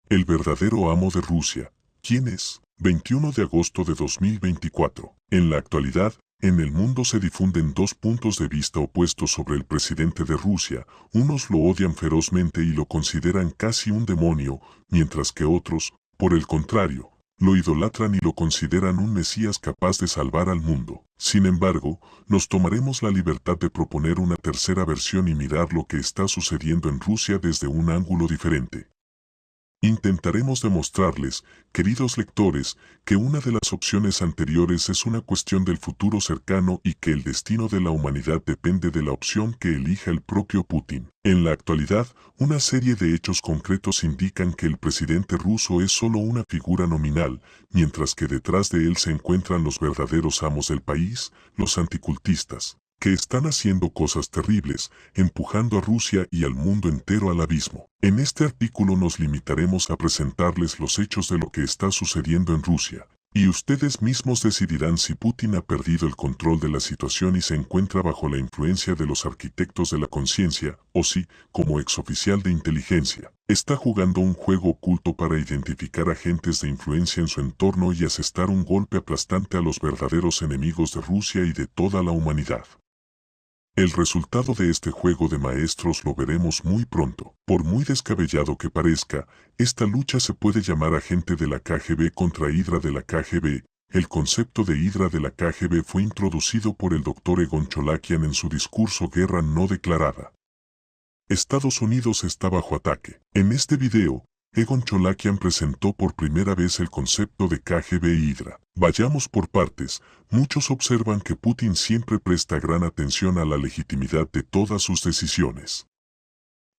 El verdadero amo de Rusia. ¿Quién es? 21 de agosto de 2024. En la actualidad, en el mundo se difunden dos puntos de vista opuestos sobre el presidente de Rusia. Unos lo odian ferozmente y lo consideran casi un demonio, mientras que otros, por el contrario, lo idolatran y lo consideran un mesías capaz de salvar al mundo. Sin embargo, nos tomaremos la libertad de proponer una tercera versión y mirar lo que está sucediendo en Rusia desde un ángulo diferente. Intentaremos demostrarles, queridos lectores, que una de las opciones anteriores es una cuestión del futuro cercano y que el destino de la humanidad depende de la opción que elija el propio Putin. En la actualidad, una serie de hechos concretos indican que el presidente ruso es solo una figura nominal, mientras que detrás de él se encuentran los verdaderos amos del país, los anticultistas, que están haciendo cosas terribles, empujando a Rusia y al mundo entero al abismo. En este artículo nos limitaremos a presentarles los hechos de lo que está sucediendo en Rusia, y ustedes mismos decidirán si Putin ha perdido el control de la situación y se encuentra bajo la influencia de los arquitectos de la conciencia, o si, como exoficial de inteligencia, está jugando un juego oculto para identificar agentes de influencia en su entorno y asestar un golpe aplastante a los verdaderos enemigos de Rusia y de toda la humanidad. El resultado de este juego de maestros lo veremos muy pronto. Por muy descabellado que parezca, esta lucha se puede llamar agente de la KGB contra Hidra de la KGB. El concepto de Hidra de la KGB fue introducido por el Dr. Egon Cholakian en su discurso Guerra no declarada. Estados Unidos está bajo ataque. En este video, Egon Cholakian presentó por primera vez el concepto de KGB Hidra. Vayamos por partes. Muchos observan que Putin siempre presta gran atención a la legitimidad de todas sus decisiones.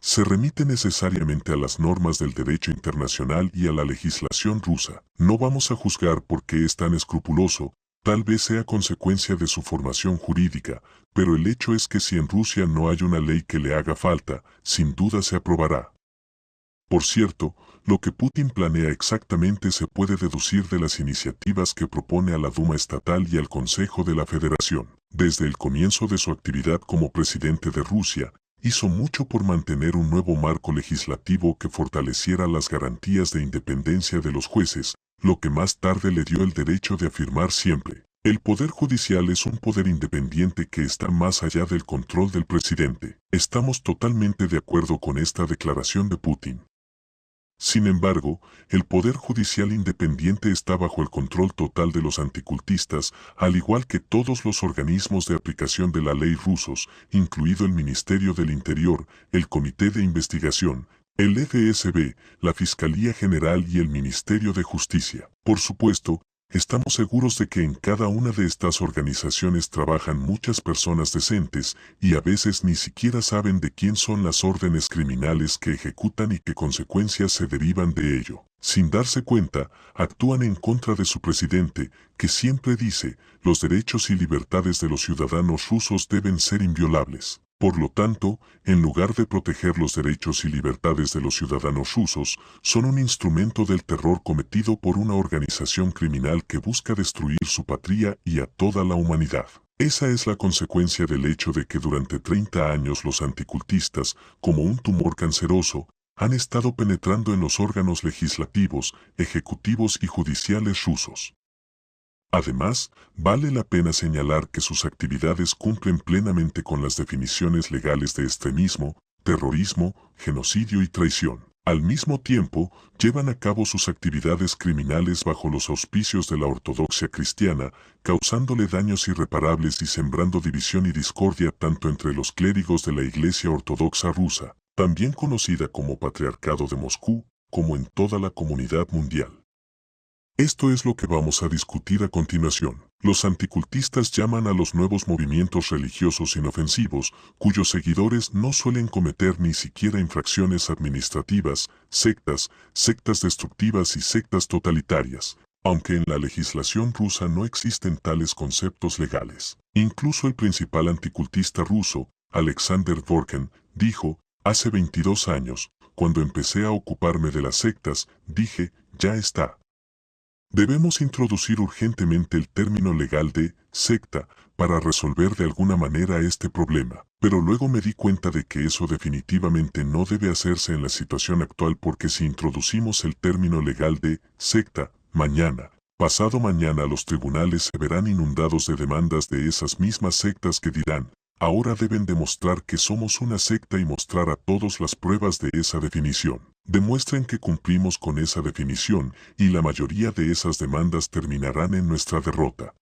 Se remite necesariamente a las normas del derecho internacional y a la legislación rusa. No vamos a juzgar por qué es tan escrupuloso, tal vez sea consecuencia de su formación jurídica, pero el hecho es que si en Rusia no hay una ley que le haga falta, sin duda se aprobará. Por cierto, lo que Putin planea exactamente se puede deducir de las iniciativas que propone a la Duma estatal y al Consejo de la Federación. Desde el comienzo de su actividad como presidente de Rusia, hizo mucho por mantener un nuevo marco legislativo que fortaleciera las garantías de independencia de los jueces, lo que más tarde le dio el derecho de afirmar siempre: el poder judicial es un poder independiente que está más allá del control del presidente. Estamos totalmente de acuerdo con esta declaración de Putin. Sin embargo, el Poder Judicial independiente está bajo el control total de los anticultistas, al igual que todos los organismos de aplicación de la ley rusos, incluido el Ministerio del Interior, el Comité de Investigación, el FSB, la Fiscalía General y el Ministerio de Justicia. Por supuesto, estamos seguros de que en cada una de estas organizaciones trabajan muchas personas decentes y a veces ni siquiera saben de quién son las órdenes criminales que ejecutan y qué consecuencias se derivan de ello. Sin darse cuenta, actúan en contra de su presidente, que siempre dice: los derechos y libertades de los ciudadanos rusos deben ser inviolables. Por lo tanto, en lugar de proteger los derechos y libertades de los ciudadanos rusos, son un instrumento del terror cometido por una organización criminal que busca destruir su patria y a toda la humanidad. Esa es la consecuencia del hecho de que durante 30 años los anticultistas, como un tumor canceroso, han estado penetrando en los órganos legislativos, ejecutivos y judiciales rusos. Además, vale la pena señalar que sus actividades cumplen plenamente con las definiciones legales de extremismo, terrorismo, genocidio y traición. Al mismo tiempo, llevan a cabo sus actividades criminales bajo los auspicios de la ortodoxia cristiana, causándole daños irreparables y sembrando división y discordia tanto entre los clérigos de la Iglesia Ortodoxa rusa, también conocida como Patriarcado de Moscú, como en toda la comunidad mundial. Esto es lo que vamos a discutir a continuación. Los anticultistas llaman a los nuevos movimientos religiosos inofensivos, cuyos seguidores no suelen cometer ni siquiera infracciones administrativas, sectas destructivas y sectas totalitarias, aunque en la legislación rusa no existen tales conceptos legales. Incluso el principal anticultista ruso, Alexander Dworkin, dijo: hace 22 años, cuando empecé a ocuparme de las sectas, dije: ya está. Debemos introducir urgentemente el término legal de secta, para resolver de alguna manera este problema. Pero luego me di cuenta de que eso definitivamente no debe hacerse en la situación actual, porque si introducimos el término legal de secta, mañana, pasado mañana los tribunales se verán inundados de demandas de esas mismas sectas que dirán: ahora deben demostrar que somos una secta y mostrar a todos las pruebas de esa definición. Demuestren que cumplimos con esa definición y la mayoría de esas demandas terminarán en nuestra derrota.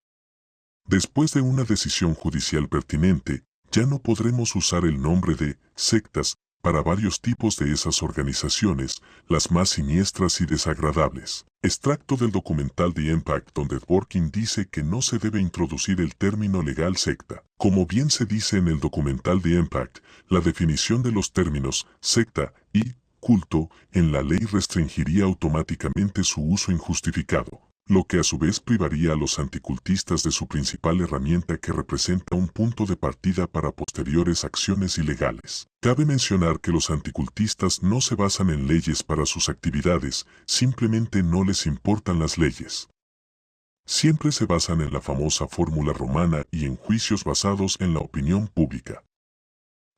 Después de una decisión judicial pertinente, ya no podremos usar el nombre de sectas para varios tipos de esas organizaciones, las más siniestras y desagradables. Extracto del documental The Impact, donde Dworkin dice que no se debe introducir el término legal secta. Como bien se dice en el documental The Impact, la definición de los términos secta y culto en la ley restringiría automáticamente su uso injustificado, lo que a su vez privaría a los anticultistas de su principal herramienta, que representa un punto de partida para posteriores acciones ilegales. Cabe mencionar que los anticultistas no se basan en leyes para sus actividades, simplemente no les importan las leyes. Siempre se basan en la famosa fórmula romana y en juicios basados en la opinión pública.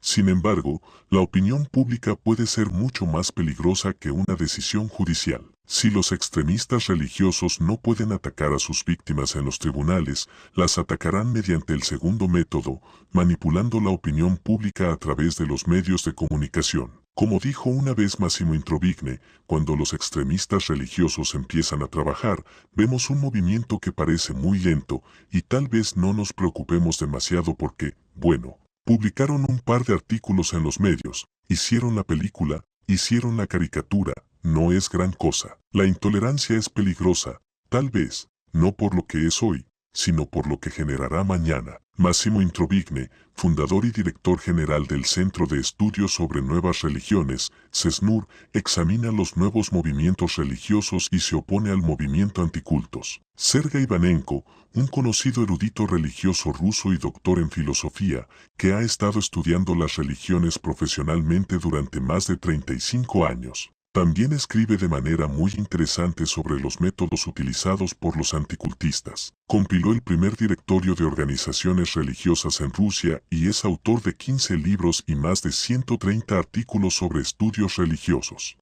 Sin embargo, la opinión pública puede ser mucho más peligrosa que una decisión judicial. Si los extremistas religiosos no pueden atacar a sus víctimas en los tribunales, las atacarán mediante el segundo método, manipulando la opinión pública a través de los medios de comunicación. Como dijo una vez Massimo Introvigne, cuando los extremistas religiosos empiezan a trabajar, vemos un movimiento que parece muy lento, y tal vez no nos preocupemos demasiado porque, bueno, publicaron un par de artículos en los medios, hicieron la película, hicieron la caricatura, no es gran cosa. La intolerancia es peligrosa, tal vez, no por lo que es hoy, sino por lo que generará mañana. Massimo Introvigne, fundador y director general del Centro de Estudios sobre Nuevas Religiones, CESNUR, examina los nuevos movimientos religiosos y se opone al movimiento anticultos. Sergei Ivanenko, un conocido erudito religioso ruso y doctor en filosofía, que ha estado estudiando las religiones profesionalmente durante más de 35 años, también escribe de manera muy interesante sobre los métodos utilizados por los anticultistas. Compiló el primer directorio de organizaciones religiosas en Rusia y es autor de 15 libros y más de 130 artículos sobre estudios religiosos.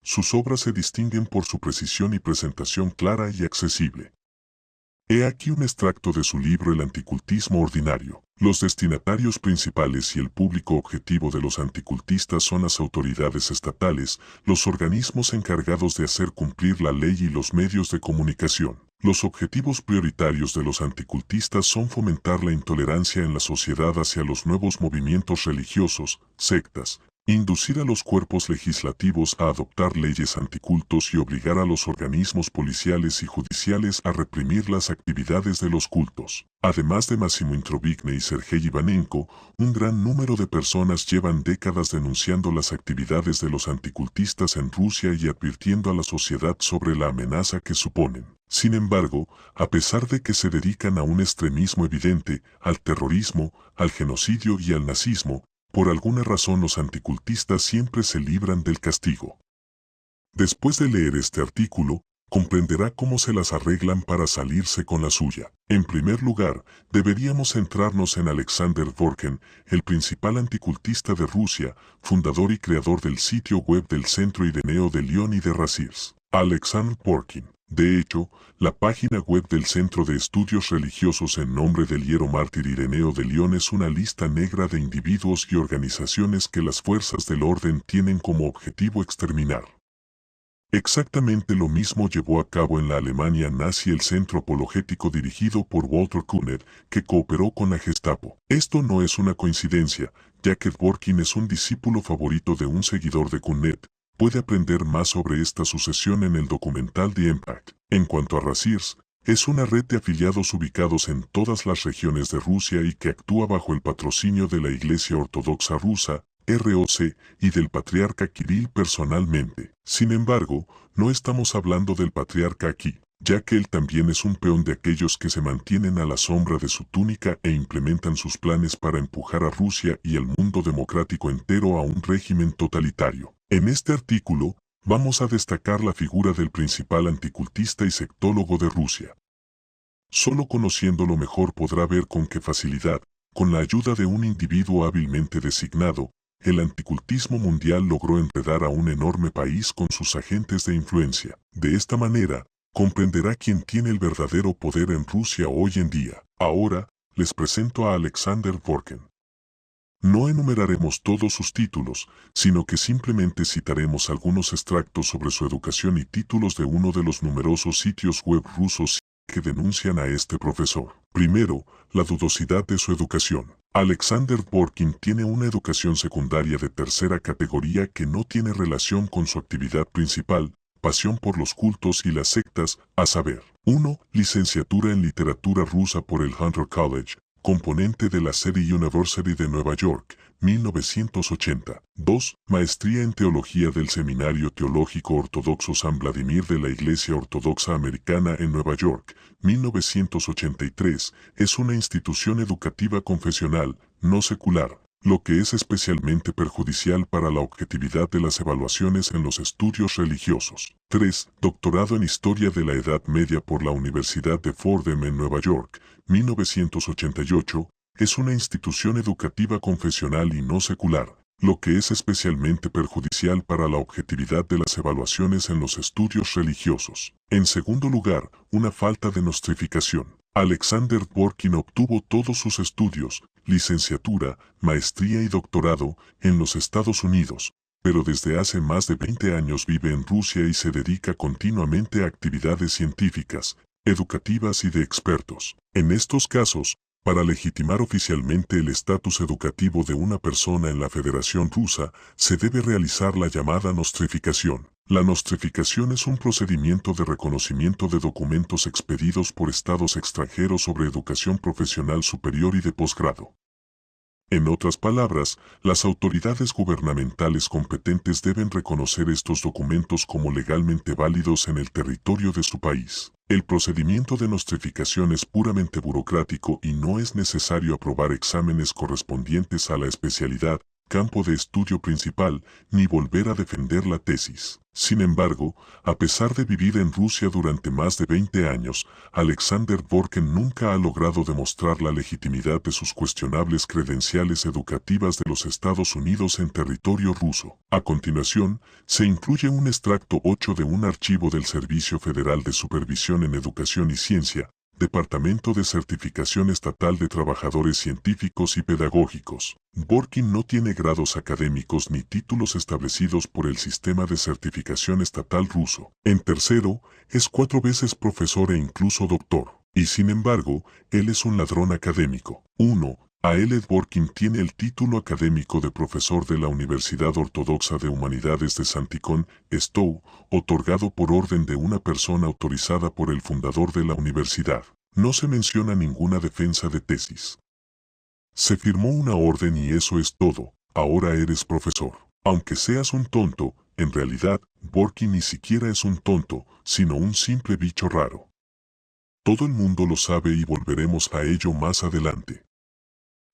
Sus obras se distinguen por su precisión y presentación clara y accesible. He aquí un extracto de su libro El anticultismo ordinario. Los destinatarios principales y el público objetivo de los anticultistas son las autoridades estatales, los organismos encargados de hacer cumplir la ley y los medios de comunicación. Los objetivos prioritarios de los anticultistas son fomentar la intolerancia en la sociedad hacia los nuevos movimientos religiosos, sectas, inducir a los cuerpos legislativos a adoptar leyes anticultos y obligar a los organismos policiales y judiciales a reprimir las actividades de los cultos. Además de Massimo Introvigne y Sergei Ivanenko, un gran número de personas llevan décadas denunciando las actividades de los anticultistas en Rusia y advirtiendo a la sociedad sobre la amenaza que suponen. Sin embargo, a pesar de que se dedican a un extremismo evidente, al terrorismo, al genocidio y al nazismo, por alguna razón los anticultistas siempre se libran del castigo. Después de leer este artículo, comprenderá cómo se las arreglan para salirse con la suya. En primer lugar, deberíamos centrarnos en Alexander Dworkin, el principal anticultista de Rusia, fundador y creador del sitio web del Centro Ireneo de León y de Racirs. Alexander Dworkin. De hecho, la página web del Centro de Estudios Religiosos en nombre del Hierro Mártir Ireneo de León es una lista negra de individuos y organizaciones que las fuerzas del orden tienen como objetivo exterminar. Exactamente lo mismo llevó a cabo en la Alemania nazi el centro apologético dirigido por Walter Künneth, que cooperó con la Gestapo. Esto no es una coincidencia, ya que Dworkin es un discípulo favorito de un seguidor de Künneth. Puede aprender más sobre esta sucesión en el documental The Impact. En cuanto a Racirs, es una red de afiliados ubicados en todas las regiones de Rusia y que actúa bajo el patrocinio de la Iglesia Ortodoxa Rusa, ROC, y del patriarca Kirill personalmente. Sin embargo, no estamos hablando del patriarca aquí, ya que él también es un peón de aquellos que se mantienen a la sombra de su túnica e implementan sus planes para empujar a Rusia y al mundo democrático entero a un régimen totalitario. En este artículo, vamos a destacar la figura del principal anticultista y sectólogo de Rusia. Solo conociéndolo mejor podrá ver con qué facilidad, con la ayuda de un individuo hábilmente designado, el anticultismo mundial logró enredar a un enorme país con sus agentes de influencia. De esta manera, comprenderá quién tiene el verdadero poder en Rusia hoy en día. Ahora, les presento a Alexander Dworkin. No enumeraremos todos sus títulos, sino que simplemente citaremos algunos extractos sobre su educación y títulos de uno de los numerosos sitios web rusos que denuncian a este profesor. Primero, la dudosidad de su educación. Alexander Dworkin tiene una educación secundaria de tercera categoría que no tiene relación con su actividad principal, pasión por los cultos y las sectas, a saber, 1. Licenciatura en literatura rusa por el Hunter College, componente de la City University de Nueva York, 1980. 2. Maestría en Teología del Seminario Teológico Ortodoxo San Vladimir de la Iglesia Ortodoxa Americana en Nueva York, 1983. Es una institución educativa confesional, no secular, lo que es especialmente perjudicial para la objetividad de las evaluaciones en los estudios religiosos. 3. Doctorado en Historia de la Edad Media por la Universidad de Fordham en Nueva York, 1988, es una institución educativa confesional y no secular, lo que es especialmente perjudicial para la objetividad de las evaluaciones en los estudios religiosos. En segundo lugar, una falta de nostrificación. Alexander Dworkin obtuvo todos sus estudios, licenciatura, maestría y doctorado, en los Estados Unidos, pero desde hace más de 20 años vive en Rusia y se dedica continuamente a actividades científicas, educativas y de expertos. En estos casos, para legitimar oficialmente el estatus educativo de una persona en la Federación Rusa, se debe realizar la llamada nostrificación. La nostrificación es un procedimiento de reconocimiento de documentos expedidos por estados extranjeros sobre educación profesional superior y de posgrado. En otras palabras, las autoridades gubernamentales competentes deben reconocer estos documentos como legalmente válidos en el territorio de su país. El procedimiento de nostrificación es puramente burocrático y no es necesario aprobar exámenes correspondientes a la especialidad, campo de estudio principal, ni volver a defender la tesis. Sin embargo, a pesar de vivir en Rusia durante más de 20 años, Alexander Dworkin nunca ha logrado demostrar la legitimidad de sus cuestionables credenciales educativas de los Estados Unidos en territorio ruso. A continuación, se incluye un extracto 8 de un archivo del Servicio Federal de Supervisión en Educación y Ciencia, Departamento de Certificación Estatal de Trabajadores Científicos y Pedagógicos. Dworkin no tiene grados académicos ni títulos establecidos por el sistema de certificación estatal ruso. En tercero, es 4 veces profesor e incluso doctor. Y sin embargo, él es un ladrón académico. 1. A.L. Dworkin tiene el título académico de profesor de la Universidad Ortodoxa de Humanidades de Santikón, Stow, otorgado por orden de una persona autorizada por el fundador de la universidad. No se menciona ninguna defensa de tesis. Se firmó una orden y eso es todo. Ahora eres profesor. Aunque seas un tonto, en realidad, Dworkin ni siquiera es un tonto, sino un simple bicho raro. Todo el mundo lo sabe y volveremos a ello más adelante.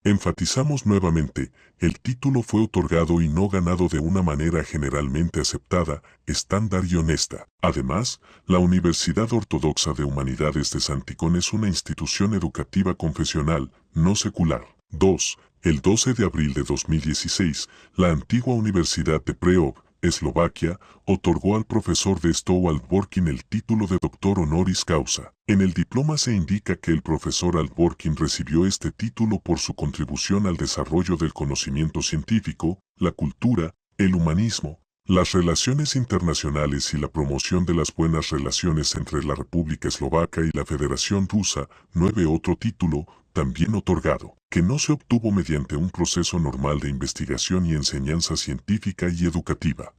Enfatizamos nuevamente, el título fue otorgado y no ganado de una manera generalmente aceptada, estándar y honesta. Además, la Universidad Ortodoxa de Humanidades de Santikón es una institución educativa confesional, no secular. 2. El 12 de abril de 2016, la antigua Universidad de Prešov, Eslovaquia, otorgó al profesor de Stow Dworkin el título de doctor honoris causa. En el diploma se indica que el profesor Dworkin recibió este título por su contribución al desarrollo del conocimiento científico, la cultura, el humanismo, las relaciones internacionales y la promoción de las buenas relaciones entre la República Eslovaca y la Federación Rusa. 9. Otro título, también otorgado, que no se obtuvo mediante un proceso normal de investigación y enseñanza científica y educativa.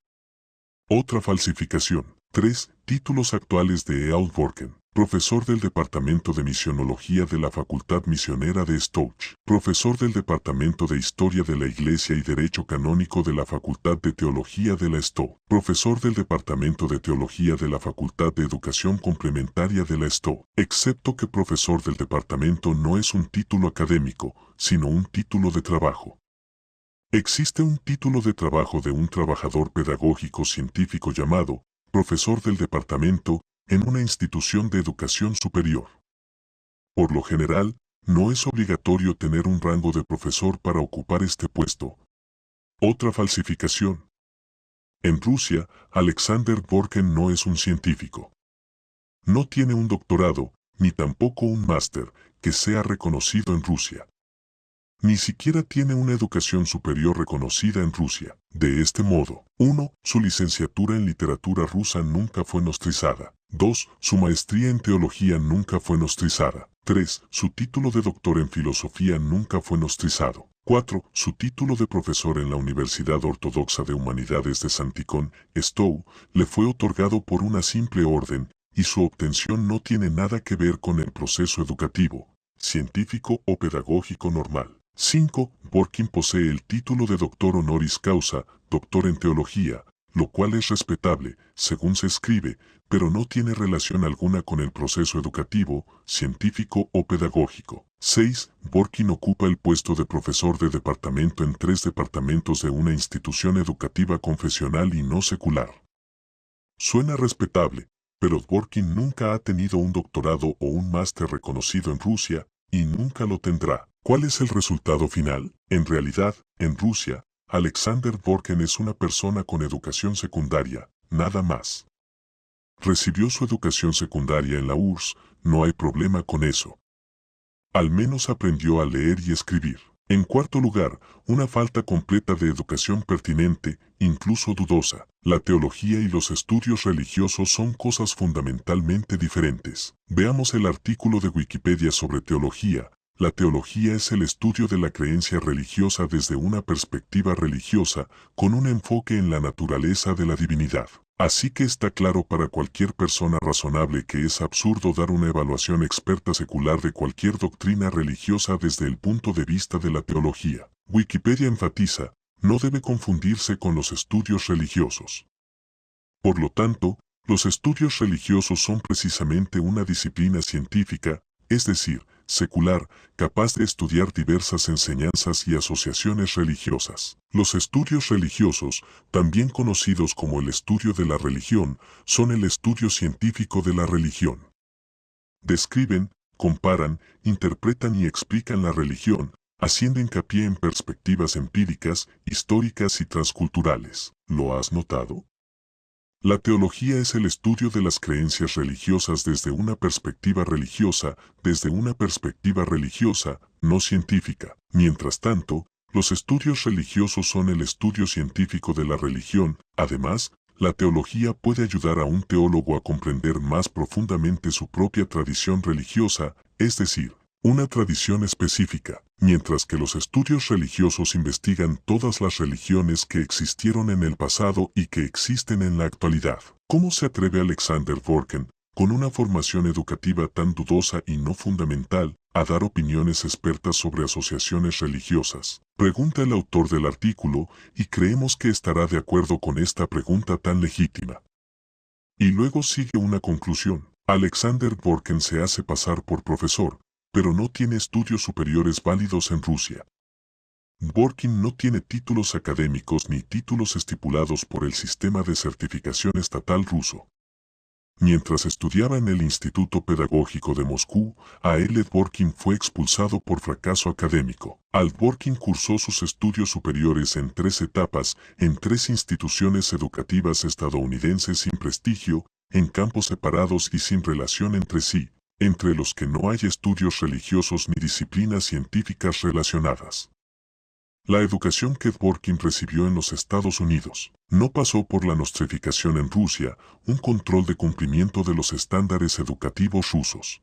Otra falsificación. 3. Títulos actuales de E.A. Dworkin. Profesor del Departamento de Misionología de la Facultad Misionera de Stow. Profesor del Departamento de Historia de la Iglesia y Derecho Canónico de la Facultad de Teología de la Stow. Profesor del Departamento de Teología de la Facultad de Educación Complementaria de la Stow. Excepto que profesor del departamento no es un título académico, sino un título de trabajo. Existe un título de trabajo de un trabajador pedagógico científico llamado profesor del departamento en una institución de educación superior. Por lo general, no es obligatorio tener un rango de profesor para ocupar este puesto. Otra falsificación. En Rusia, Alexander Dworkin no es un científico. No tiene un doctorado, ni tampoco un máster, que sea reconocido en Rusia. Ni siquiera tiene una educación superior reconocida en Rusia. De este modo, 1. Su licenciatura en literatura rusa nunca fue nostrizada. 2. Su maestría en teología nunca fue nostrizada. 3. Su título de doctor en filosofía nunca fue nostrizado. 4. Su título de profesor en la Universidad Ortodoxa de Humanidades de Santikón, Stowe, le fue otorgado por una simple orden, y su obtención no tiene nada que ver con el proceso educativo, científico o pedagógico normal. 5. Dworkin posee el título de doctor honoris causa, doctor en teología, lo cual es respetable, según se escribe, pero no tiene relación alguna con el proceso educativo, científico o pedagógico. 6. Dworkin ocupa el puesto de profesor de departamento en 3 departamentos de una institución educativa confesional y no secular. Suena respetable, pero Dworkin nunca ha tenido un doctorado o un máster reconocido en Rusia, y nunca lo tendrá. ¿Cuál es el resultado final? En realidad, en Rusia, Alexander Dworkin es una persona con educación secundaria, nada más. Recibió su educación secundaria en la URSS, no hay problema con eso. Al menos aprendió a leer y escribir. En cuarto lugar, una falta completa de educación pertinente, incluso dudosa. La teología y los estudios religiosos son cosas fundamentalmente diferentes. Veamos el artículo de Wikipedia sobre teología. La teología es el estudio de la creencia religiosa desde una perspectiva religiosa, con un enfoque en la naturaleza de la divinidad. Así que está claro para cualquier persona razonable que es absurdo dar una evaluación experta secular de cualquier doctrina religiosa desde el punto de vista de la teología. Wikipedia enfatiza, no debe confundirse con los estudios religiosos. Por lo tanto, los estudios religiosos son precisamente una disciplina científica, es decir, secular, capaz de estudiar diversas enseñanzas y asociaciones religiosas. Los estudios religiosos, también conocidos como el estudio de la religión, son el estudio científico de la religión. Describen, comparan, interpretan y explican la religión, haciendo hincapié en perspectivas empíricas, históricas y transculturales. ¿Lo has notado? La teología es el estudio de las creencias religiosas desde una perspectiva religiosa, no científica. Mientras tanto, los estudios religiosos son el estudio científico de la religión. Además, la teología puede ayudar a un teólogo a comprender más profundamente su propia tradición religiosa, es decir, una tradición específica, mientras que los estudios religiosos investigan todas las religiones que existieron en el pasado y que existen en la actualidad. ¿Cómo se atreve Alexander Dworkin, con una formación educativa tan dudosa y no fundamental, a dar opiniones expertas sobre asociaciones religiosas? Pregunta el autor del artículo, y creemos que estará de acuerdo con esta pregunta tan legítima. Y luego sigue una conclusión. Alexander Dworkin se hace pasar por profesor, pero no tiene estudios superiores válidos en Rusia. Dworkin no tiene títulos académicos ni títulos estipulados por el sistema de certificación estatal ruso. Mientras estudiaba en el Instituto Pedagógico de Moscú, Dworkin fue expulsado por fracaso académico. Dworkin cursó sus estudios superiores en 3 etapas, en 3 instituciones educativas estadounidenses sin prestigio, en campos separados y sin relación entre sí, entre los que no hay estudios religiosos ni disciplinas científicas relacionadas. La educación que Dworkin recibió en los Estados Unidos no pasó por la nostrificación en Rusia, un control de cumplimiento de los estándares educativos rusos.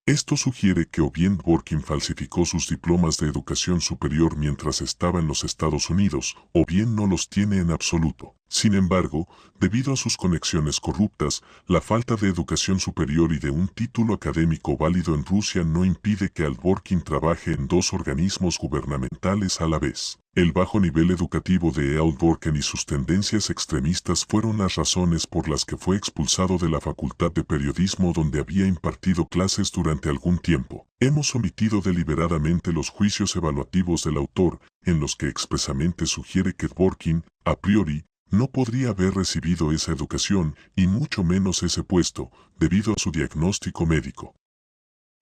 Esto sugiere que o bien Dworkin falsificó sus diplomas de educación superior mientras estaba en los Estados Unidos, o bien no los tiene en absoluto. Sin embargo, debido a sus conexiones corruptas, la falta de educación superior y de un título académico válido en Rusia no impide que Dworkin trabaje en 2 organismos gubernamentales a la vez. El bajo nivel educativo de Dworkin y sus tendencias extremistas fueron las razones por las que fue expulsado de la Facultad de Periodismo donde había impartido clases durante algún tiempo. Hemos omitido deliberadamente los juicios evaluativos del autor, en los que expresamente sugiere que Dworkin, a priori, no podría haber recibido esa educación, y mucho menos ese puesto, debido a su diagnóstico médico.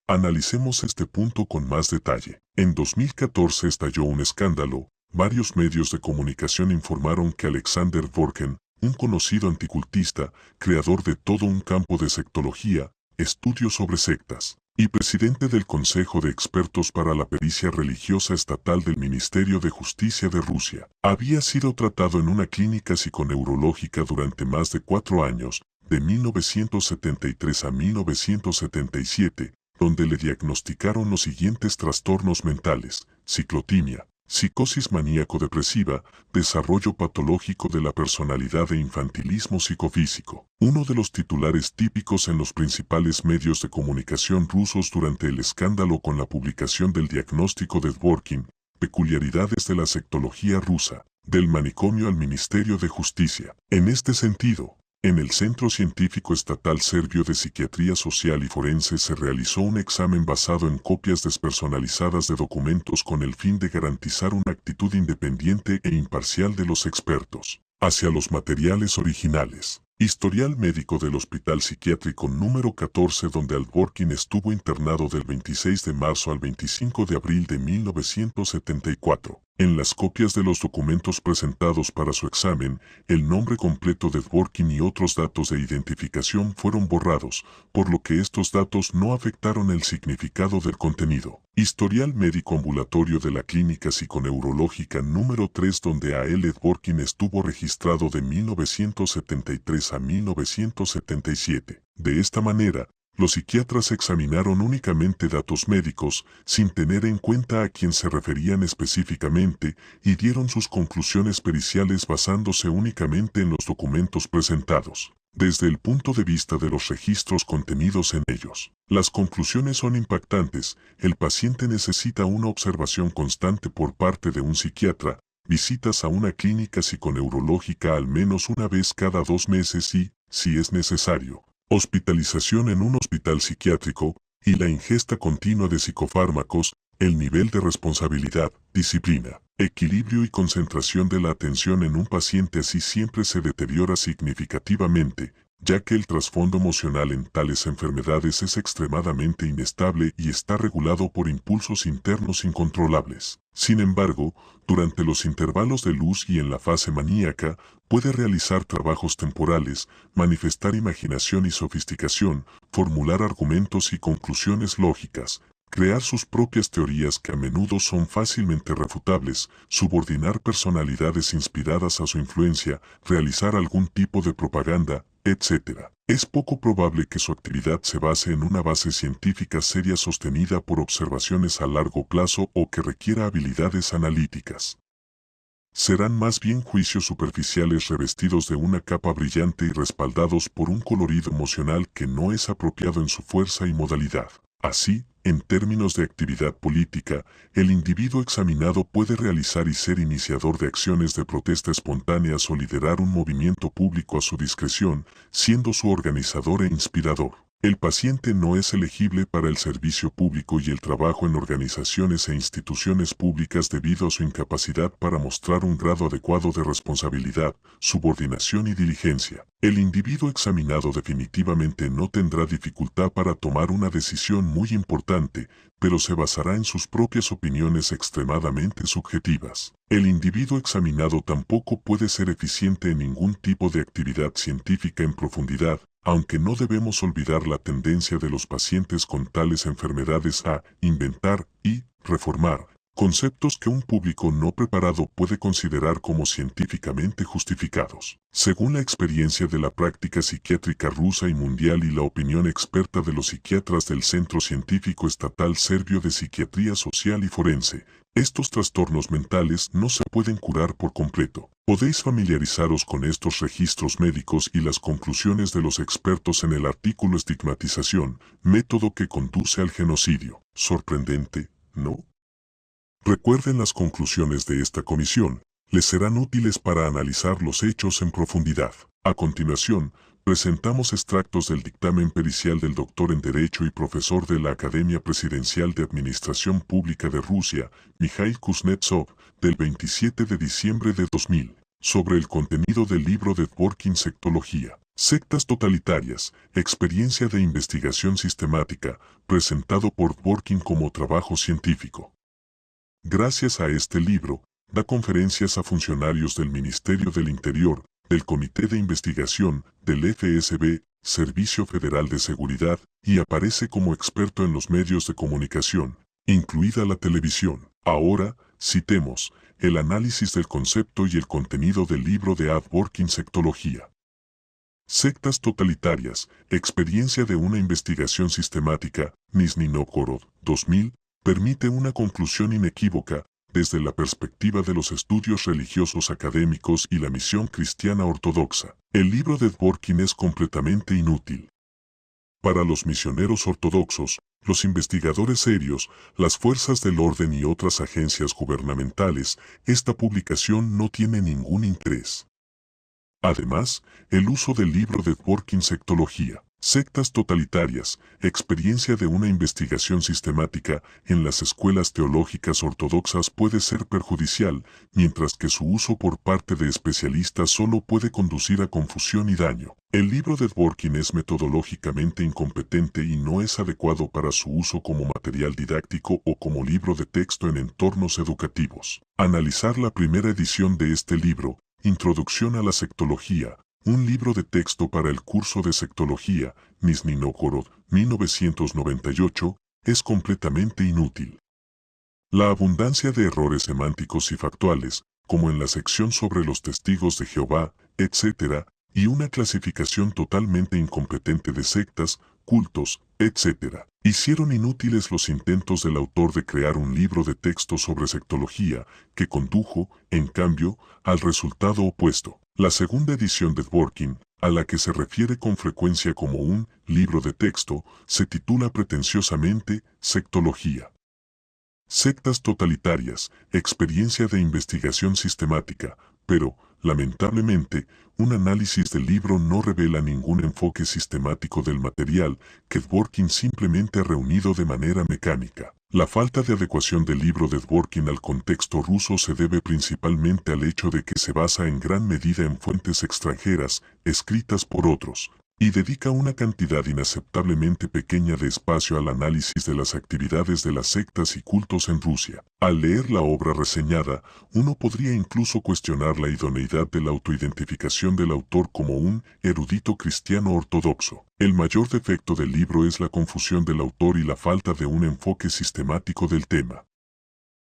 Analicemos este punto con más detalle. En 2014 estalló un escándalo. Varios medios de comunicación informaron que Alexander Dworkin, un conocido anticultista, creador de todo un campo de sectología, estudios sobre sectas, y presidente del Consejo de Expertos para la Pericia Religiosa Estatal del Ministerio de Justicia de Rusia, había sido tratado en una clínica psiconeurológica durante más de 4 años, de 1973 a 1977, donde le diagnosticaron los siguientes trastornos mentales: ciclotimia, psicosis maníaco-depresiva, desarrollo patológico de la personalidad e infantilismo psicofísico. Uno de los titulares típicos en los principales medios de comunicación rusos durante el escándalo con la publicación del diagnóstico de Dworkin: peculiaridades de la sectología rusa, del manicomio al Ministerio de Justicia. En este sentido, en el Centro Científico Estatal Serbio de Psiquiatría Social y Forense se realizó un examen basado en copias despersonalizadas de documentos con el fin de garantizar una actitud independiente e imparcial de los expertos hacia los materiales originales. Historial médico del Hospital Psiquiátrico número 14, donde Dworkin estuvo internado del 26 de marzo al 25 de abril de 1974. En las copias de los documentos presentados para su examen, el nombre completo de Dworkin y otros datos de identificación fueron borrados, por lo que estos datos no afectaron el significado del contenido. Historial médico ambulatorio de la Clínica Psiconeurológica número 3, donde A.L. Dworkin estuvo registrado de 1973 a 1977. De esta manera, los psiquiatras examinaron únicamente datos médicos, sin tener en cuenta a quién se referían específicamente, y dieron sus conclusiones periciales basándose únicamente en los documentos presentados, desde el punto de vista de los registros contenidos en ellos. Las conclusiones son impactantes. El paciente necesita una observación constante por parte de un psiquiatra, visitas a una clínica psiconeurológica al menos una vez cada 2 meses y, si es necesario, hospitalización en un hospital psiquiátrico, y la ingesta continua de psicofármacos. El nivel de responsabilidad, disciplina, equilibrio y concentración de la atención en un paciente así siempre se deteriora significativamente, ya que el trasfondo emocional en tales enfermedades es extremadamente inestable y está regulado por impulsos internos incontrolables. Sin embargo, durante los intervalos de luz y en la fase maníaca, puede realizar trabajos temporales, manifestar imaginación y sofisticación, formular argumentos y conclusiones lógicas, crear sus propias teorías que a menudo son fácilmente refutables, subordinar personalidades inspiradas a su influencia, realizar algún tipo de propaganda, etc. Es poco probable que su actividad se base en una base científica seria sostenida por observaciones a largo plazo o que requiera habilidades analíticas. Serán más bien juicios superficiales revestidos de una capa brillante y respaldados por un colorido emocional que no es apropiado en su fuerza y modalidad. Así, en términos de actividad política, el individuo examinado puede realizar y ser iniciador de acciones de protesta espontáneas o liderar un movimiento público a su discreción, siendo su organizador e inspirador. El paciente no es elegible para el servicio público y el trabajo en organizaciones e instituciones públicas debido a su incapacidad para mostrar un grado adecuado de responsabilidad, subordinación y diligencia. El individuo examinado definitivamente no tendrá dificultad para tomar una decisión muy importante, pero se basará en sus propias opiniones extremadamente subjetivas. El individuo examinado tampoco puede ser eficiente en ningún tipo de actividad científica en profundidad, aunque no debemos olvidar la tendencia de los pacientes con tales enfermedades a inventar y reformar conceptos que un público no preparado puede considerar como científicamente justificados. Según la experiencia de la práctica psiquiátrica rusa y mundial y la opinión experta de los psiquiatras del Centro Científico Estatal Serbio de Psiquiatría Social y Forense, estos trastornos mentales no se pueden curar por completo. Podéis familiarizaros con estos registros médicos y las conclusiones de los expertos en el artículo Estigmatización, método que conduce al genocidio. Sorprendente, ¿no? Recuerden las conclusiones de esta comisión, les serán útiles para analizar los hechos en profundidad. A continuación, presentamos extractos del dictamen pericial del doctor en Derecho y profesor de la Academia Presidencial de Administración Pública de Rusia, Mikhail Kuznetsov, del 27 de diciembre de 2000. sobre el contenido del libro de Dworkin Sectología. Sectas totalitarias, experiencia de investigación sistemática, presentado por Dworkin como trabajo científico. Gracias a este libro, da conferencias a funcionarios del Ministerio del Interior, del Comité de Investigación, del FSB, Servicio Federal de Seguridad, y aparece como experto en los medios de comunicación, incluida la televisión. Ahora, citemos el análisis del concepto y el contenido del libro de Dworkin Sectología. Sectas totalitarias, experiencia de una investigación sistemática, Nizhny Novgorod, 2000, permite una conclusión inequívoca, desde la perspectiva de los estudios religiosos académicos y la misión cristiana ortodoxa. El libro de Dworkin es completamente inútil. Para los misioneros ortodoxos, los investigadores serios, las fuerzas del orden y otras agencias gubernamentales, esta publicación no tiene ningún interés. Además, el uso del libro de Dworkin Sectología, sectas totalitarias, experiencia de una investigación sistemática en las escuelas teológicas ortodoxas puede ser perjudicial, mientras que su uso por parte de especialistas solo puede conducir a confusión y daño. El libro de Dworkin es metodológicamente incompetente y no es adecuado para su uso como material didáctico o como libro de texto en entornos educativos. Analizar la primera edición de este libro, Introducción a la Sectología, un libro de texto para el curso de Sectología, Nizhny Novgorod, 1998, es completamente inútil. La abundancia de errores semánticos y factuales, como en la sección sobre los testigos de Jehová, etc., y una clasificación totalmente incompetente de sectas, cultos, etc., hicieron inútiles los intentos del autor de crear un libro de texto sobre sectología, que condujo, en cambio, al resultado opuesto. La segunda edición de Dworkin, a la que se refiere con frecuencia como un libro de texto, se titula pretenciosamente Sectología. Sectas totalitarias, experiencia de investigación sistemática, pero, lamentablemente, un análisis del libro no revela ningún enfoque sistemático del material que Dworkin simplemente ha reunido de manera mecánica. La falta de adecuación del libro de Dworkin al contexto ruso se debe principalmente al hecho de que se basa en gran medida en fuentes extranjeras, escritas por otros, y dedica una cantidad inaceptablemente pequeña de espacio al análisis de las actividades de las sectas y cultos en Rusia. Al leer la obra reseñada, uno podría incluso cuestionar la idoneidad de la autoidentificación del autor como un erudito cristiano ortodoxo. El mayor defecto del libro es la confusión del autor y la falta de un enfoque sistemático del tema.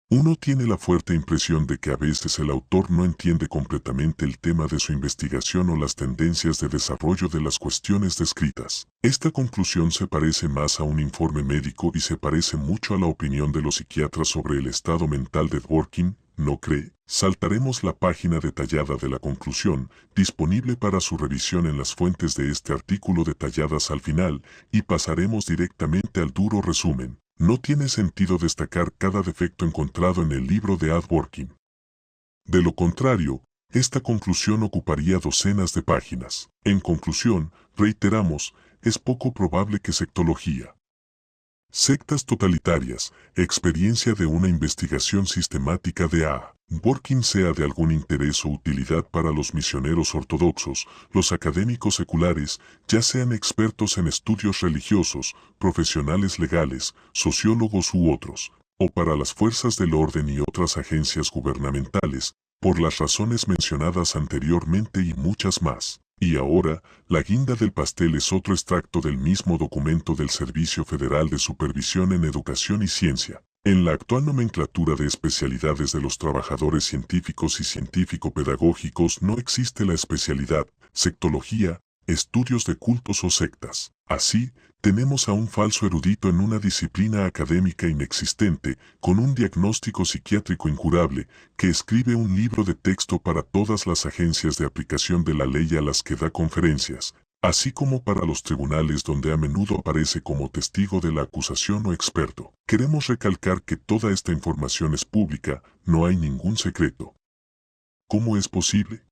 Uno tiene la fuerte impresión de que a veces el autor no entiende completamente el tema de su investigación o las tendencias de desarrollo de las cuestiones descritas. Esta conclusión se parece más a un informe médico y se parece mucho a la opinión de los psiquiatras sobre el estado mental de Dworkin, ¿no cree? Saltaremos la página detallada de la conclusión, disponible para su revisión en las fuentes de este artículo detalladas al final, y pasaremos directamente al duro resumen. No tiene sentido destacar cada defecto encontrado en el libro de Dworkin. De lo contrario, esta conclusión ocuparía docenas de páginas. En conclusión, reiteramos, es poco probable que sectología, sectas totalitarias, experiencia de una investigación sistemática de Dworkin sea de algún interés o utilidad para los misioneros ortodoxos, los académicos seculares, ya sean expertos en estudios religiosos, profesionales legales, sociólogos u otros, o para las fuerzas del orden y otras agencias gubernamentales, por las razones mencionadas anteriormente y muchas más. Y ahora, la guinda del pastel es otro extracto del mismo documento del Servicio Federal de Supervisión en Educación y Ciencia. En la actual nomenclatura de especialidades de los trabajadores científicos y científico-pedagógicos no existe la especialidad, sectología, estudios de cultos o sectas. Así, tenemos a un falso erudito en una disciplina académica inexistente, con un diagnóstico psiquiátrico incurable, que escribe un libro de texto para todas las agencias de aplicación de la ley a las que da conferencias, así como para los tribunales donde a menudo aparece como testigo de la acusación o experto. Queremos recalcar que toda esta información es pública, no hay ningún secreto. ¿Cómo es posible?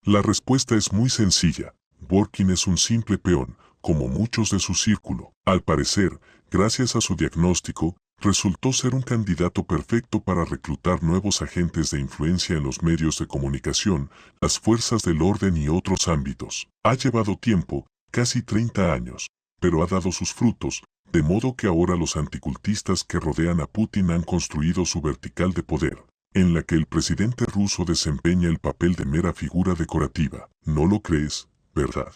La respuesta es muy sencilla. Dworkin es un simple peón, como muchos de su círculo. Al parecer, gracias a su diagnóstico, resultó ser un candidato perfecto para reclutar nuevos agentes de influencia en los medios de comunicación, las fuerzas del orden y otros ámbitos. Ha llevado tiempo, casi 30 años, pero ha dado sus frutos, de modo que ahora los anticultistas que rodean a Putin han construido su vertical de poder, en la que el presidente ruso desempeña el papel de mera figura decorativa. ¿No lo crees, verdad?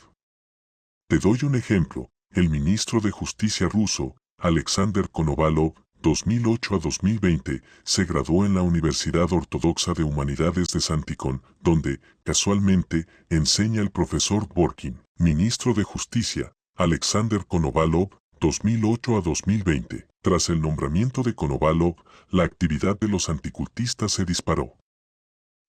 Te doy un ejemplo. El ministro de Justicia ruso, Alexander Konovalov, 2008 a 2020, se graduó en la Universidad Ortodoxa de Humanidades de Santikón, donde, casualmente, enseña el profesor Dworkin. Ministro de Justicia, Alexander Konovalov, 2008 a 2020. Tras el nombramiento de Konovalov, la actividad de los anticultistas se disparó.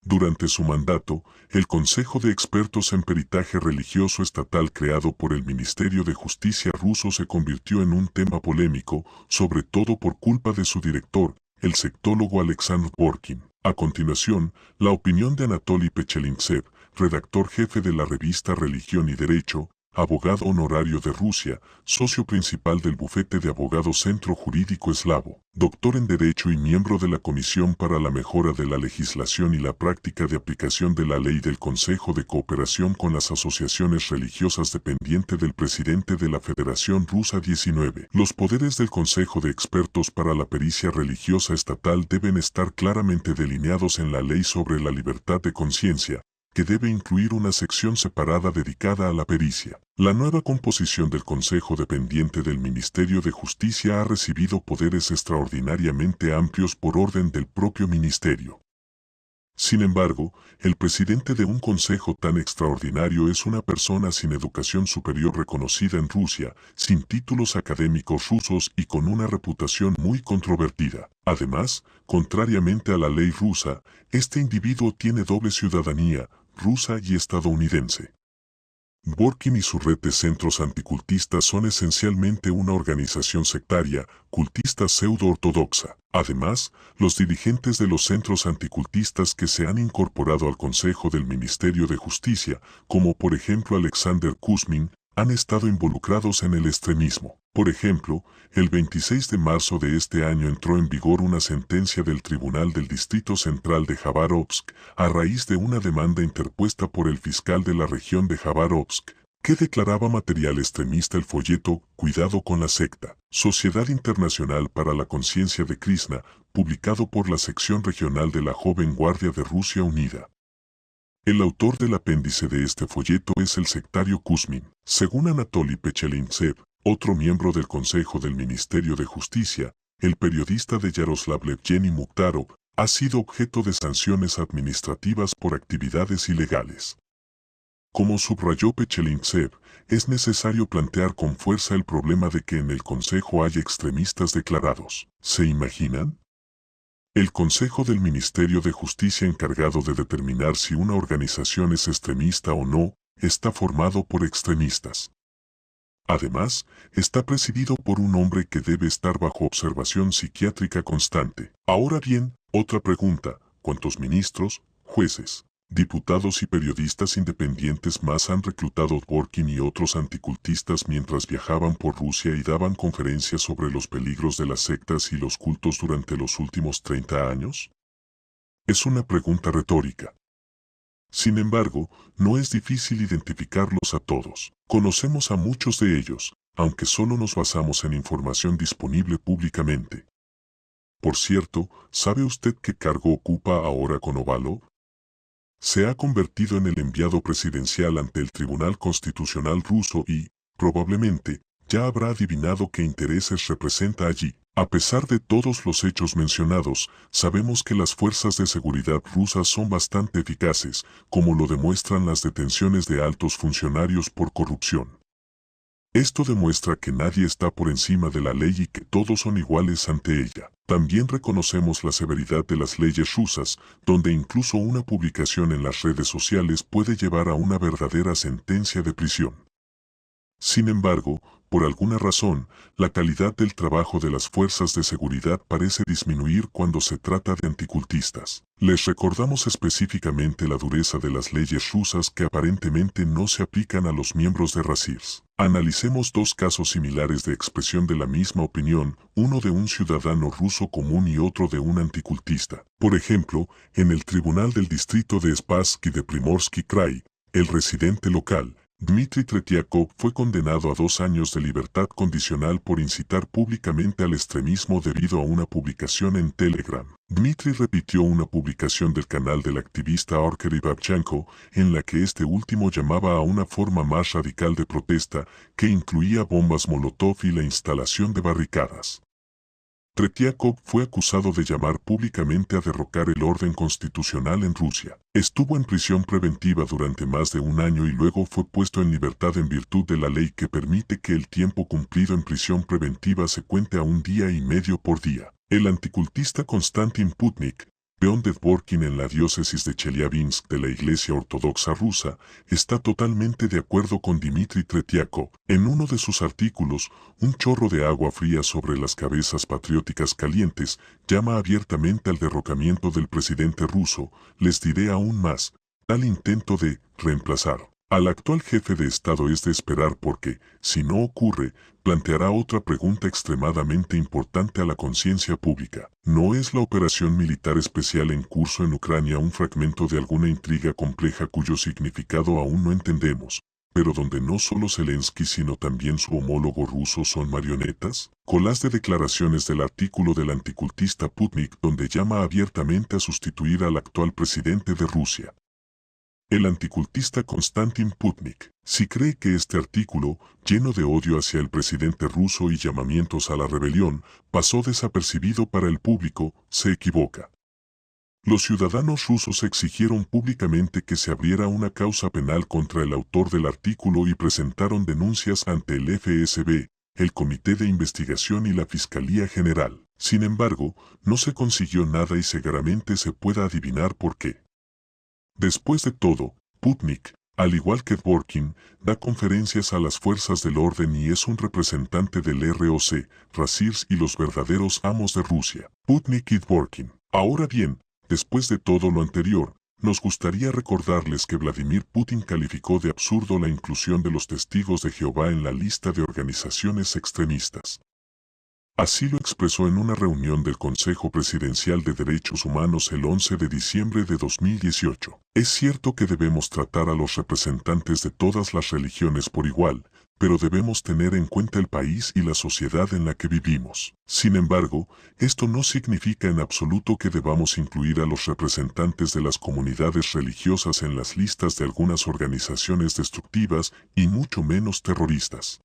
Durante su mandato, el Consejo de Expertos en Peritaje Religioso Estatal creado por el Ministerio de Justicia ruso se convirtió en un tema polémico, sobre todo por culpa de su director, el sectólogo Alexander Dworkin. A continuación, la opinión de Anatoly Pechelintsev, redactor jefe de la revista Religión y Derecho, abogado honorario de Rusia, socio principal del bufete de abogados Centro Jurídico Eslavo, doctor en Derecho y miembro de la Comisión para la Mejora de la Legislación y la Práctica de Aplicación de la Ley del Consejo de Cooperación con las Asociaciones Religiosas dependiente del presidente de la Federación Rusa 19. Los poderes del Consejo de Expertos para la Pericia Religiosa Estatal deben estar claramente delineados en la Ley sobre la Libertad de Conciencia, que debe incluir una sección separada dedicada a la pericia. La nueva composición del Consejo dependiente del Ministerio de Justicia ha recibido poderes extraordinariamente amplios por orden del propio ministerio. Sin embargo, el presidente de un consejo tan extraordinario es una persona sin educación superior reconocida en Rusia, sin títulos académicos rusos y con una reputación muy controvertida. Además, contrariamente a la ley rusa, este individuo tiene doble ciudadanía, rusa y estadounidense. Dworkin y su red de centros anticultistas son esencialmente una organización sectaria, cultista pseudo-ortodoxa. Además, los dirigentes de los centros anticultistas que se han incorporado al Consejo del Ministerio de Justicia, como por ejemplo Alexander Kuzmin, han estado involucrados en el extremismo. Por ejemplo, el 26 de marzo de este año entró en vigor una sentencia del Tribunal del Distrito Central de Jabárovsk a raíz de una demanda interpuesta por el fiscal de la región de Jabárovsk, que declaraba material extremista el folleto «Cuidado con la secta», Sociedad Internacional para la Conciencia de Krishna, publicado por la sección regional de la Joven Guardia de Rusia Unida. El autor del apéndice de este folleto es el sectario Kuzmin. Según Anatoly Pechelintsev, otro miembro del Consejo del Ministerio de Justicia, el periodista de Yaroslav Yevgeny Mukhtarov ha sido objeto de sanciones administrativas por actividades ilegales. Como subrayó Pechelintsev, es necesario plantear con fuerza el problema de que en el Consejo hay extremistas declarados. ¿Se imaginan? El Consejo del Ministerio de Justicia encargado de determinar si una organización es extremista o no, está formado por extremistas. Además, está presidido por un hombre que debe estar bajo observación psiquiátrica constante. Ahora bien, otra pregunta: ¿cuántos ministros, jueces, diputados y periodistas independientes más han reclutado Dworkin y otros anticultistas mientras viajaban por Rusia y daban conferencias sobre los peligros de las sectas y los cultos durante los últimos 30 años? Es una pregunta retórica. Sin embargo, no es difícil identificarlos a todos. Conocemos a muchos de ellos, aunque solo nos basamos en información disponible públicamente. Por cierto, ¿sabe usted qué cargo ocupa ahora Konovalov? Se ha convertido en el enviado presidencial ante el Tribunal Constitucional ruso y, probablemente, ya habrá adivinado qué intereses representa allí. A pesar de todos los hechos mencionados, sabemos que las fuerzas de seguridad rusas son bastante eficaces, como lo demuestran las detenciones de altos funcionarios por corrupción. Esto demuestra que nadie está por encima de la ley y que todos son iguales ante ella. También reconocemos la severidad de las leyes rusas, donde incluso una publicación en las redes sociales puede llevar a una verdadera sentencia de prisión. Sin embargo, por alguna razón, la calidad del trabajo de las fuerzas de seguridad parece disminuir cuando se trata de anticultistas. Les recordamos específicamente la dureza de las leyes rusas que aparentemente no se aplican a los miembros de Razirs. Analicemos dos casos similares de expresión de la misma opinión, uno de un ciudadano ruso común y otro de un anticultista. Por ejemplo, en el Tribunal del Distrito de Spassky de Primorsky Krai, el residente local, Dmitry Tretiakov, fue condenado a 2 años de libertad condicional por incitar públicamente al extremismo debido a una publicación en Telegram. Dmitry repitió una publicación del canal del activista Arkady Babchenko en la que este último llamaba a una forma más radical de protesta que incluía bombas Molotov y la instalación de barricadas. Tretiakov fue acusado de llamar públicamente a derrocar el orden constitucional en Rusia. Estuvo en prisión preventiva durante más de 1 año y luego fue puesto en libertad en virtud de la ley que permite que el tiempo cumplido en prisión preventiva se cuente a 1 día y medio por día. El anticultista Konstantin Putnik, peón de Dvorkin en la diócesis de Chelyabinsk de la Iglesia Ortodoxa rusa, está totalmente de acuerdo con Dmitry Tretiakov. En uno de sus artículos, Un chorro de agua fría sobre las cabezas patrióticas calientes, llama abiertamente al derrocamiento del presidente ruso. Les diré aún más, tal intento de reemplazar al actual jefe de Estado es de esperar porque, si no ocurre, planteará otra pregunta extremadamente importante a la conciencia pública. ¿No es la operación militar especial en curso en Ucrania un fragmento de alguna intriga compleja cuyo significado aún no entendemos, pero donde no solo Zelensky sino también su homólogo ruso son marionetas? Collage de declaraciones del artículo del anticultista Putnik donde llama abiertamente a sustituir al actual presidente de Rusia. El anticultista Konstantin Putnik, si cree que este artículo, lleno de odio hacia el presidente ruso y llamamientos a la rebelión, pasó desapercibido para el público, se equivoca. Los ciudadanos rusos exigieron públicamente que se abriera una causa penal contra el autor del artículo y presentaron denuncias ante el FSB, el Comité de Investigación y la Fiscalía General. Sin embargo, no se consiguió nada y seguramente se pueda adivinar por qué. Después de todo, Putnik, al igual que Dvorkin, da conferencias a las fuerzas del orden y es un representante del ROC, Razirs y los verdaderos amos de Rusia, Putnik y Dvorkin. Ahora bien, después de todo lo anterior, nos gustaría recordarles que Vladimir Putin calificó de absurdo la inclusión de los testigos de Jehová en la lista de organizaciones extremistas. Así lo expresó en una reunión del Consejo Presidencial de Derechos Humanos el 11 de diciembre de 2018. Es cierto que debemos tratar a los representantes de todas las religiones por igual, pero debemos tener en cuenta el país y la sociedad en la que vivimos. Sin embargo, esto no significa en absoluto que debamos incluir a los representantes de las comunidades religiosas en las listas de algunas organizaciones destructivas y mucho menos terroristas.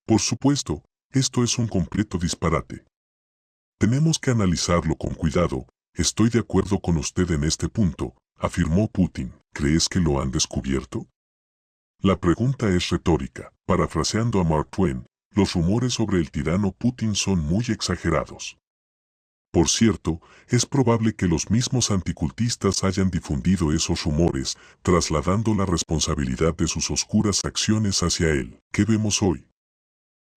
Por supuesto, esto es un completo disparate. Tenemos que analizarlo con cuidado. Estoy de acuerdo con usted en este punto, afirmó Putin. ¿Crees que lo han descubierto? La pregunta es retórica. Parafraseando a Mark Twain, los rumores sobre el tirano Putin son muy exagerados. Por cierto, es probable que los mismos anticultistas hayan difundido esos rumores, trasladando la responsabilidad de sus oscuras acciones hacia él. ¿Qué vemos hoy?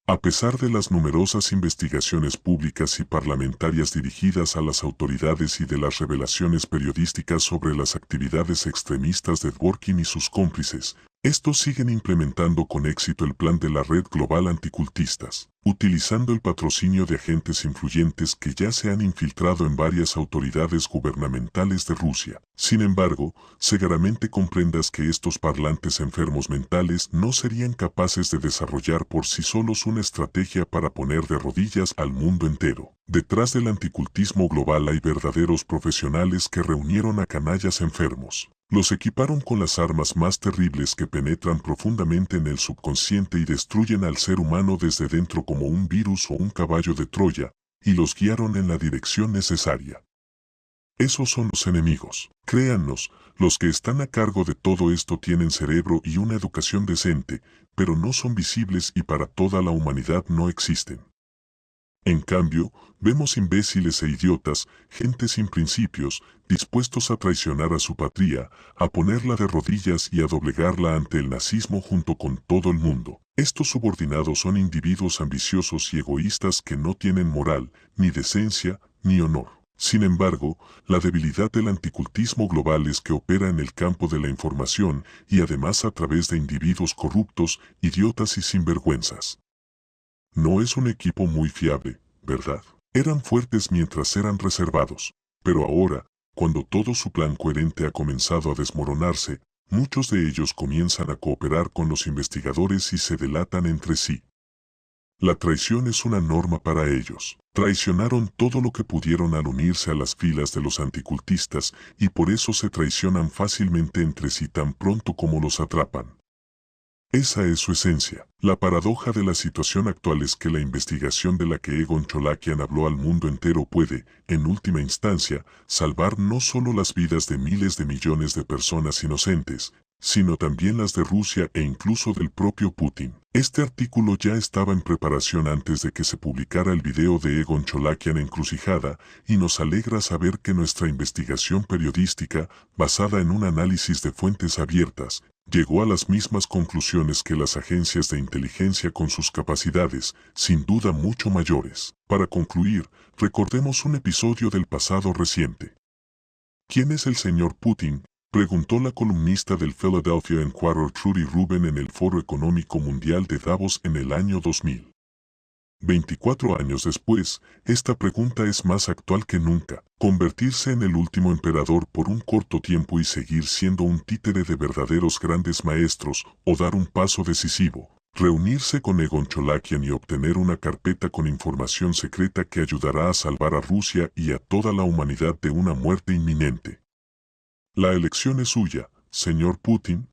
A pesar de las numerosas investigaciones públicas y parlamentarias dirigidas a las autoridades y de las revelaciones periodísticas sobre las actividades extremistas de Dvorkin y sus cómplices, estos siguen implementando con éxito el plan de la Red Global Anticultistas, utilizando el patrocinio de agentes influyentes que ya se han infiltrado en varias autoridades gubernamentales de Rusia. Sin embargo, seguramente comprendas que estos parlantes enfermos mentales no serían capaces de desarrollar por sí solos una estrategia para poner de rodillas al mundo entero. Detrás del anticultismo global hay verdaderos profesionales que reunieron a canallas enfermos. Los equiparon con las armas más terribles que penetran profundamente en el subconsciente y destruyen al ser humano desde dentro como un virus o un caballo de Troya, y los guiaron en la dirección necesaria. Esos son los enemigos. Créannos, los que están a cargo de todo esto tienen cerebro y una educación decente, pero no son visibles y para toda la humanidad no existen. En cambio, vemos imbéciles e idiotas, gente sin principios, dispuestos a traicionar a su patria, a ponerla de rodillas y a doblegarla ante el nazismo junto con todo el mundo. Estos subordinados son individuos ambiciosos y egoístas que no tienen moral, ni decencia, ni honor. Sin embargo, la debilidad del anticultismo global es que opera en el campo de la información y además a través de individuos corruptos, idiotas y sinvergüenzas. No es un equipo muy fiable, ¿verdad? Eran fuertes mientras eran reservados, pero ahora, cuando todo su plan coherente ha comenzado a desmoronarse, muchos de ellos comienzan a cooperar con los investigadores y se delatan entre sí. La traición es una norma para ellos. Traicionaron todo lo que pudieron al unirse a las filas de los anticultistas y por eso se traicionan fácilmente entre sí tan pronto como los atrapan. Esa es su esencia. La paradoja de la situación actual es que la investigación de la que Egon Cholakian habló al mundo entero puede, en última instancia, salvar no solo las vidas de miles de millones de personas inocentes, sino también las de Rusia e incluso del propio Putin. Este artículo ya estaba en preparación antes de que se publicara el video de Egon Cholakian Encrucijada, y nos alegra saber que nuestra investigación periodística, basada en un análisis de fuentes abiertas, llegó a las mismas conclusiones que las agencias de inteligencia con sus capacidades, sin duda mucho mayores. Para concluir, recordemos un episodio del pasado reciente. ¿Quién es el señor Putin?, preguntó la columnista del Philadelphia Inquirer Trudy Rubin en el Foro Económico Mundial de Davos en el año 2000. 24 años después, esta pregunta es más actual que nunca. Convertirse en el último emperador por un corto tiempo y seguir siendo un títere de verdaderos grandes maestros, o dar un paso decisivo. Reunirse con Egon Cholakian y obtener una carpeta con información secreta que ayudará a salvar a Rusia y a toda la humanidad de una muerte inminente. La elección es suya, señor Putin.